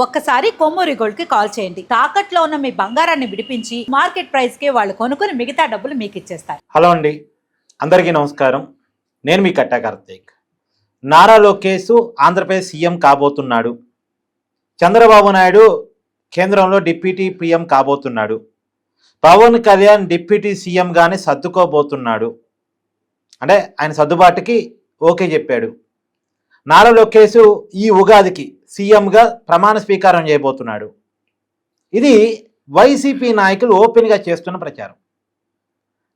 ఒక్కసారి కొమ్మూరి గోల్డ్ కి కాల్ చేయండి. తాకట్లో ఉన్న మీ బంగారాన్ని విడిపించి మార్కెట్ ప్రైస్ కి వాళ్ళు కొనుక్కుని మిగతా డబ్బులు మీకు ఇచ్చేస్తారు. హలో అండి, అందరికీ నమస్కారం. నేను మీ కట్టా కార్తీక్. నారా లోకేష్ ఆంధ్రప్రదేశ్ సీఎం కాబోతున్నాడు. చంద్రబాబు నాయుడు కేంద్రంలో deputy PM కాబోతున్నాడు. Pawan Kalyan deputy సీఎంగానే సర్దుకోబోతున్నాడు. అంటే ఆయన సర్దుబాటుకి ఓకే చెప్పాడు. నారా లోకేష్ ఈ ఉగాదికి సీఎంగా ప్రమాణ స్వీకారం చేయబోతున్నాడు. ఇది వైసీపీ నాయకులు ఓపెన్గా చేస్తున్న ప్రచారం.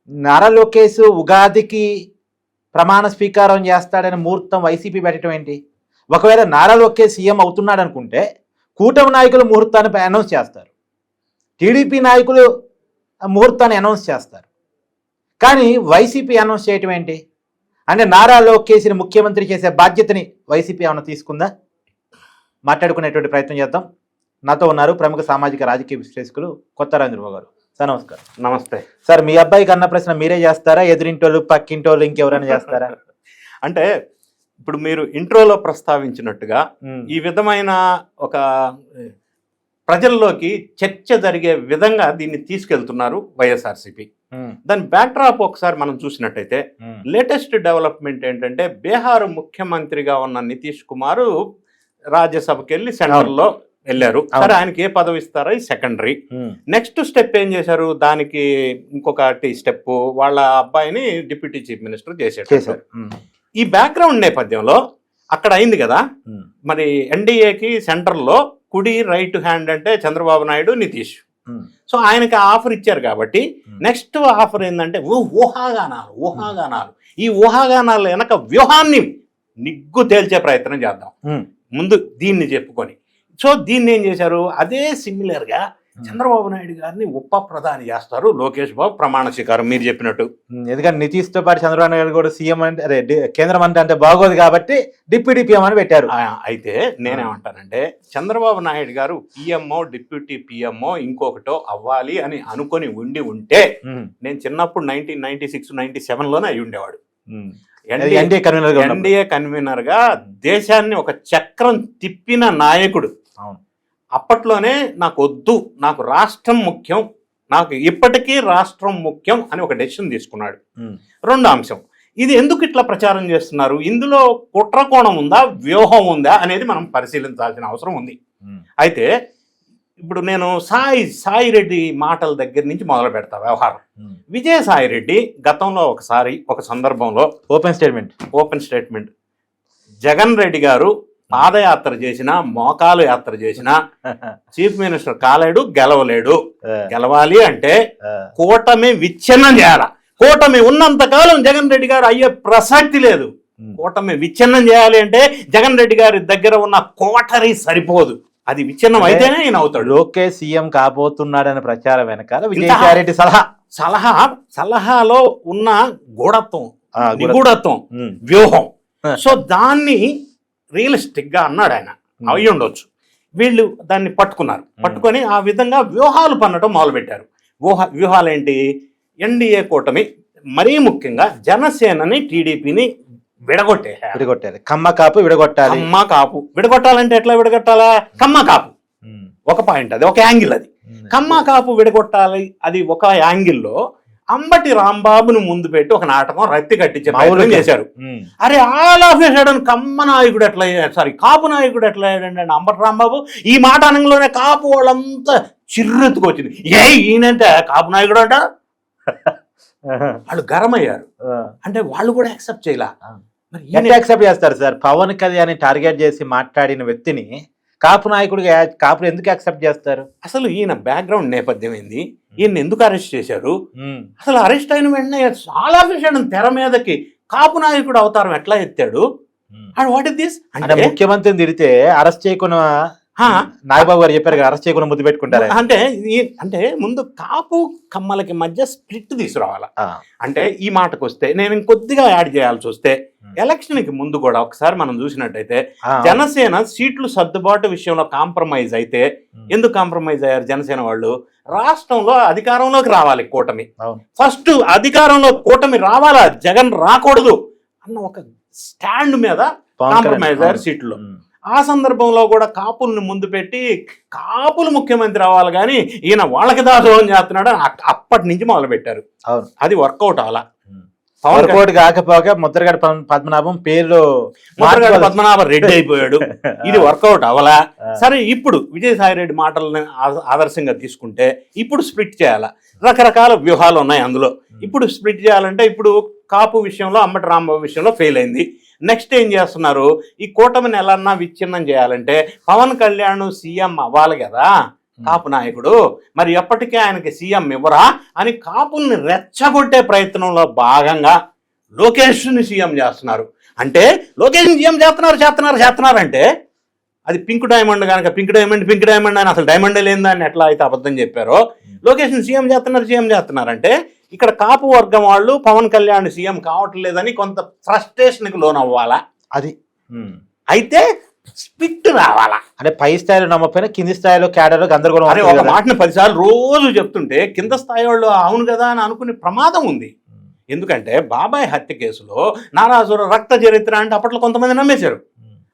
నారా లోకేష్ ఉగాదికి ప్రమాణ స్వీకారం చేస్తాడని ముహూర్తం వైసీపీ పెట్టడం ఏంటి? ఒకవేళ నారా లోకేష్ సీఎం అవుతున్నాడు అనుకుంటే కూటమి నాయకులు ముహూర్తాన్ని అనౌన్స్ చేస్తారు, టీడీపీ నాయకులు ముహూర్తాన్ని అనౌన్స్ చేస్తారు. కానీ వైసీపీ అనౌన్స్ చేయటం ఏంటి? అంటే నారా లోకేష్ని ముఖ్యమంత్రి చేసే బాధ్యతని వైసీపీ ఏమైనా తీసుకుందా? మాట్లాడుకునేటువంటి ప్రయత్నం చేద్దాం. నాతో ఉన్నారు ప్రముఖ సామాజిక రాజకీయ విశ్లేషకులు కొత్తరాజేంద్రబాబు గారు. సార్ నమస్కారం. నమస్తే సార్, మీ అబ్బాయికి అన్న ప్రశ్న మీరే చేస్తారా, ఎదురింటోళ్ళు పక్కింటోళ్ళు ఇంకెవరైనా చేస్తారా? అంటే ఇప్పుడు మీరు ఇంట్రోలో ప్రస్తావించినట్టుగా ఈ విధమైన ఒక ప్రజల్లోకి చర్చ జరిగే విధంగా దీన్ని తీసుకెళ్తున్నారు వైఎస్ఆర్సీపీ. దాని బ్యాక్డ్రాప్ ఒకసారి మనం చూసినట్టయితే లేటెస్ట్ డెవలప్మెంట్ ఏంటంటే బీహార్ ముఖ్యమంత్రిగా ఉన్న నితీష్ కుమార్ రాజ్యసభకి వెళ్ళి సెంట్రల్లో వెళ్ళారు. సరే, ఆయనకి ఏ పదవి ఇస్తారో ఈ సెకండరీ. నెక్స్ట్ స్టెప్ ఏం చేశారు? దానికి ఇంకొకటి స్టెప్ వాళ్ళ అబ్బాయిని డిప్యూటీ చీఫ్ మినిస్టర్ చేశారు. ఈ బ్యాక్గ్రౌండ్ నేపథ్యంలో అక్కడ అయింది కదా, మరి ఎన్డీఏకి సెంట్రల్లో కుడి రైట్ హ్యాండ్ అంటే చంద్రబాబు నాయుడు, నితీష్. సో ఆయనకి ఆఫర్ ఇచ్చారు కాబట్టి నెక్స్ట్ ఆఫర్ ఏంటంటే ఊహాగానాలు. ఈ ఊహాగానాలు వెనక వ్యూహాన్ని నిగ్గు తేల్చే ప్రయత్నం చేద్దాం ముందు దీన్ని చెప్పుకొని. సో దీన్ని ఏం చేశారు? అదే సిమిలర్గా చంద్రబాబు నాయుడు గారిని ఉప ప్రధాని చేస్తారు లోకేష్ బాబు ప్రమాణ స్వీకారం మీరు చెప్పినట్టు. ఎందుకంటే నితీష్తో పాటు చంద్రబాబు నాయుడు కూడా సీఎం అంటే అదే కేంద్ర మంత్రి అంటే బాగోదు కాబట్టి డిప్యూటీ పీఎం అని పెట్టారు. అయితే నేనేమంటానంటే చంద్రబాబు నాయుడు గారు పిఎంఓ డిప్యూటీ పిఎంఓ ఇంకొకటో అవ్వాలి అని అనుకొని ఉంటే నేను చిన్నప్పుడు 1996, 97లోనే అయి ఉండేవాడు. ఎన్డీఏ కన్వీనర్ గా దేశాన్ని ఒక చక్రం తిప్పిన నాయకుడు. అప్పట్లోనే నాకు వద్దు, నాకు రాష్ట్రం ముఖ్యం, నాకు ఇప్పటికీ రాష్ట్రం ముఖ్యం అని ఒక డెసిషన్ తీసుకున్నాడు. రెండో అంశం, ఇది ఎందుకు ఇట్లా ప్రచారం చేస్తున్నారు? ఇందులో కుట్రకోణం ఉందా, వ్యూహం ఉందా అనేది మనం పరిశీలించాల్సిన అవసరం ఉంది. అయితే ఇప్పుడు నేను సాయి రెడ్డి మాటల దగ్గర నుంచి మొదలు పెడతా వ్యవహారం. విజయసాయి రెడ్డి గతంలో ఒకసారి ఒక సందర్భంలో ఓపెన్ స్టేట్మెంట్ జగన్ రెడ్డి గారు పాదయాత్ర చేసినా మోకాలు యాత్ర చేసినా చీఫ్ మినిస్టర్ కాలేడు, గెలవాలి అంటే కూటమి విచ్ఛిన్నం చేయాల. కూటమి ఉన్నంత కాలం జగన్ రెడ్డి గారు అయ్యే ప్రసక్తి లేదు. కూటమి విచ్ఛిన్నం చేయాలి అంటే జగన్ రెడ్డి గారి దగ్గర ఉన్న కోటరీ సరిపోదు, అది విచ్ఛిన్నం అయితేనే ఆయన అవుతాడు. లోకేష్ సీఎం కాబోతున్నాడనే ప్రచారం వెనకాల విజయసాయి రెడ్డి సలహాలో ఉన్న నిగూఢత్వం వ్యూహం. సో దాన్ని రియలిస్టిక్ గా అన్నాడు ఆయన, అయి ఉండొచ్చు. వీళ్ళు దాన్ని పట్టుకొని ఆ విధంగా వ్యూహాలు పన్నటం మొదలుపెట్టారు. వ్యూహాలు ఏంటి? ఎన్డీఏ కూటమి, మరీ ముఖ్యంగా జనసేనని టీడీపీని విడగొట్టాలి. కమ్మ కాపు విడగొట్టాలంటే ఎట్లా విడగొట్టాలా? కమ్మ కాపు ఒక పాయింట్, అది ఒక యాంగిల్. అది కమ్మ కాపు విడగొట్టాలి. అది ఒక యాంగిల్లో అంబటి రాంబాబును ముందు పెట్టి ఒక నాటకం రత్తి కట్టించే ప్రయత్నం చేశారు. అరే ఆల్ ఆఫ్ ఏ సడన్ కాపు నాయకుడు ఎట్లా అయ్యాడండి అంబటి రాంబాబు. ఈ మాట అనగానే కాపు వాళ్ళంతా చిర్రెత్తుకొచ్చింది. ఈయనంటే కాపు నాయకుడు అంట. వాళ్ళు గరం అయ్యారు. అంటే వాళ్ళు కూడా యాక్సెప్ట్ చేయలే. యాక్సెప్ట్ చేస్తారు సార్? పవన్ కళ్యాణ్ టార్గెట్ చేసి మాట్లాడిన వ్యక్తిని కాపు నాయకుడిగా కాపులు ఎందుకు యాక్సెప్ట్ చేస్తారు? అసలు ఈయన బ్యాక్గ్రౌండ్ నేపథ్యం ఏంది? ఈయన ఎందుకు అరెస్ట్ చేశారు? అసలు అరెస్ట్ అయిన వెంటనే చాలా విషయం తెర మీదకి కాపు నాయకుడు అవతారం ఎట్లా ఎత్తాడు? And what is this? అంటే ముఖ్యమంత్రిని తిరిగితే అరెస్ట్ చేయకుండా నాగబాబు గారు చెప్పారు, అరెస్ట్ చేయకుండా ముద్దు పెట్టుకుంటారు. అంటే ముందు కాపు కమ్మలకి మధ్య స్ప్లిట్ తీసుకురావాలా. అంటే ఈ మాటకు వస్తే నేను ఇంకొద్దిగా యాడ్ చేయాల్సి వస్తే ఎలక్షన్ కి ముందు కూడా ఒకసారి మనం చూసినట్టయితే జనసేన సీట్లు సర్దుబాటు విషయంలో కాంప్రమైజ్ అయితే, ఎందుకు కాంప్రమైజ్ అయ్యారు జనసేన వాళ్ళు? రాష్ట్రంలో అధికారంలోకి రావాలి కూటమి, ఫస్ట్ అధికారంలో కూటమి రావాలా, జగన్ రాకూడదు అన్న ఒక స్టాండ్ మీద కాంప్రమైజ్ అయ్యారు సీట్లు. ఆ సందర్భంలో కూడా కాపుల్ని ముందు పెట్టి కాపులు ముఖ్యమంత్రి అవ్వాలి కానీ ఈయన వాళ్ళకి దాసోహం చేస్తున్నాడు అని అప్పటి నుంచి మొదలుపెట్టారు. అవును, అది వర్కౌట్ అవ్వాలా. వర్కౌట్ కాకపోగా ముద్రగడ పద్మనాభం పేర్లు ముద్రగడ పద్మనాభ రెడ్డి అయిపోయాడు. ఇది వర్కౌట్ అవలా. సరే, ఇప్పుడు విజయసాయి రెడ్డి మాటలను ఆదర్శంగా తీసుకుంటే ఇప్పుడు స్ప్లిట్ చేయాలా. రకరకాల వ్యూహాలు ఉన్నాయి అందులో. ఇప్పుడు స్ప్లిట్ చేయాలంటే ఇప్పుడు కాపు విషయంలో అంబటి రాంబాబు విషయంలో ఫెయిల్ అయింది. నెక్స్ట్ ఏం చేస్తున్నారు, ఈ కూటమిని ఎలా విచ్ఛిన్నం చేయాలంటే పవన్ కళ్యాణ్ సీఎం అవ్వాలి కదా కాపు నాయకుడు, మరి ఎప్పటికీ ఆయనకి సీఎం ఇవ్వరా అని కాపుల్ని రెచ్చగొట్టే ప్రయత్నంలో భాగంగా లోకేష్ని సీఎం చేస్తున్నారు. అంటే లోకేష్ని సీఎం చేస్తున్నారు అంటే అది పింక్ డైమండ్ కనుక పింక్ డైమండ్ అని అసలు డైమండే లేదని ఎట్లా అయితే అబద్ధం చెప్పారో, లోకేష్ని సీఎం చేస్తున్నారంటే ఇక్కడ కాపు వర్గం వాళ్ళు పవన్ కళ్యాణ్ సీఎం కావట్లేదని కొంత ఫ్రస్ట్రేషన్కి లోన్ అవ్వాలా. అది అయితే స్పిట్ రావాలా. అంటే పై స్థాయిలో నమ్మకపోయినా కింది స్థాయిలో క్యాడర్లో గందరగోళం. అరే, ఒక మాటని 10 సార్లు రోజు చెప్తుంటే కింద స్థాయి వాళ్ళు అవును కదా అని అనుకునే ప్రమాదం ఉంది. ఎందుకంటే బాబాయ్ హత్య కేసులో నారాజుర రక్త చరిత్ర అంటే అప్పట్లో కొంతమంది నమ్మేశారు.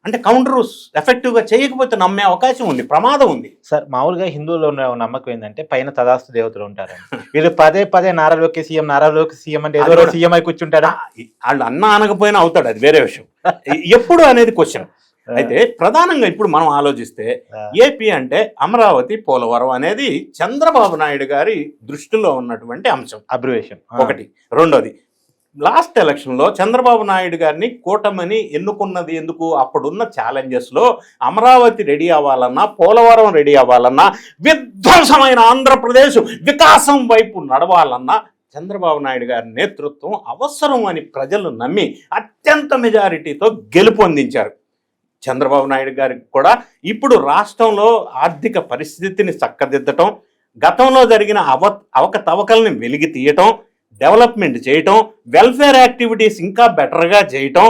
అంటే కౌంటర్ ఎఫెక్టివ్గా చేయకపోతే నమ్మే అవకాశం ఉంది, ప్రమాదం ఉంది. సార్, మామూలుగా హిందువుల్లో ఉన్న నమ్మకం ఏంటంటే పైన తదాస్తు దేవతలు ఉంటారు. వీళ్ళు పదే నారా లోకేష్ సీఎం అంటే ఏదో సీఎం అయి కూర్చుంటారా? వాళ్ళు అన్న అనకపోయినా అవుతాడు, అది వేరే విషయం. ఎప్పుడు అనేది క్వశ్చన్. అయితే ప్రధానంగా ఇప్పుడు మనం ఆలోచిస్తే ఏపీ అంటే అమరావతి, పోలవరం అనేది చంద్రబాబు నాయుడు గారి దృష్టిలో ఉన్నటువంటి అంశం. అబ్రివేషన్ ఒకటి. రెండోది, లాస్ట్ ఎలక్షన్లో చంద్రబాబు నాయుడు గారిని కూటమిని ఎన్నుకున్నది ఎందుకు? అప్పుడున్న ఛాలెంజెస్లో అమరావతి రెడీ అవ్వాలన్నా, పోలవరం రెడీ అవ్వాలన్నా, విధ్వంసమైన ఆంధ్రప్రదేశ్ వికాసం వైపు నడవాలన్నా చంద్రబాబు నాయుడు గారి నేతృత్వం అవసరం అని ప్రజలు నమ్మి అత్యంత మెజారిటీతో గెలుపొందించారు. చంద్రబాబు నాయుడు గారికి కూడా ఇప్పుడు రాష్ట్రంలో ఆర్థిక పరిస్థితిని చక్కదిద్దటం, గతంలో జరిగిన అవకతవకల్ని వెలికి తీయటం, డెవలప్మెంట్ చేయటం, వెల్ఫేర్ యాక్టివిటీస్ ఇంకా బెటర్గా చేయటం,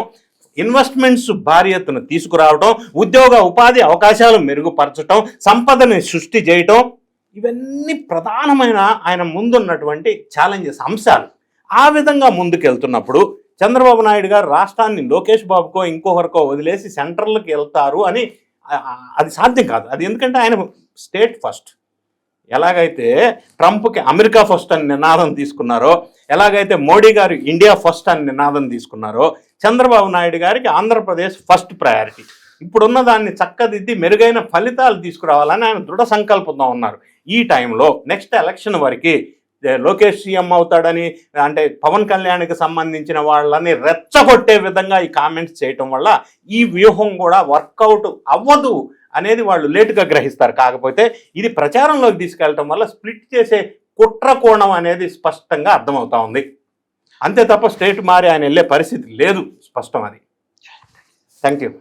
ఇన్వెస్ట్మెంట్స్ భారీ ఎత్తున తీసుకురావటం, ఉద్యోగ ఉపాధి అవకాశాలు మెరుగుపరచటం, సంపదని సృష్టి చేయటం, ఇవన్నీ ప్రధానమైన ఆయన ముందున్నటువంటి ఛాలెంజెస్, అంశాలు. ఆ విధంగా ముందుకెళ్తున్నప్పుడు చంద్రబాబు నాయుడు గారు రాష్ట్రాన్ని లోకేష్ బాబుకో ఇంకొకరికో వదిలేసి సెంట్రల్కి వెళ్తారు అని అది సాధ్యం కాదు. అది ఎందుకంటే ఆయన స్టేట్ ఫస్ట్. ఎలాగైతే ట్రంప్కి అమెరికా ఫస్ట్ అని నినాదం తీసుకున్నారో, ఎలాగైతే మోడీ గారు ఇండియా ఫస్ట్ అని నినాదం తీసుకున్నారో, చంద్రబాబు నాయుడు గారికి ఆంధ్రప్రదేశ్ ఫస్ట్ ప్రయారిటీ. ఇప్పుడున్న దాన్ని చక్కదిద్ది మెరుగైన ఫలితాలు తీసుకురావాలని ఆయన దృఢ సంకల్పంతో ఉన్నారు. ఈ టైంలో నెక్స్ట్ ఎలక్షన్ వరకు లోకేష్ సీఎం అవుతాడని, అంటే పవన్ కళ్యాణ్కి సంబంధించిన వాళ్ళని రెచ్చగొట్టే విధంగా ఈ కామెంట్స్ చేయటం వల్ల ఈ వ్యూహం కూడా వర్కౌట్ అవ్వదు అనేది వాళ్ళు లేటుగా గ్రహిస్తారు. కాకపోతే ఇది ప్రచారంలోకి తీసుకెళ్ళటం వల్ల స్ప్లిట్ చేసే కుట్ర కోణం అనేది స్పష్టంగా అర్థమవుతా ఉంది. అంతే తప్ప స్టేట్ మారి ఆయన వెళ్ళే పరిస్థితి లేదు, స్పష్టం అది. Thank you.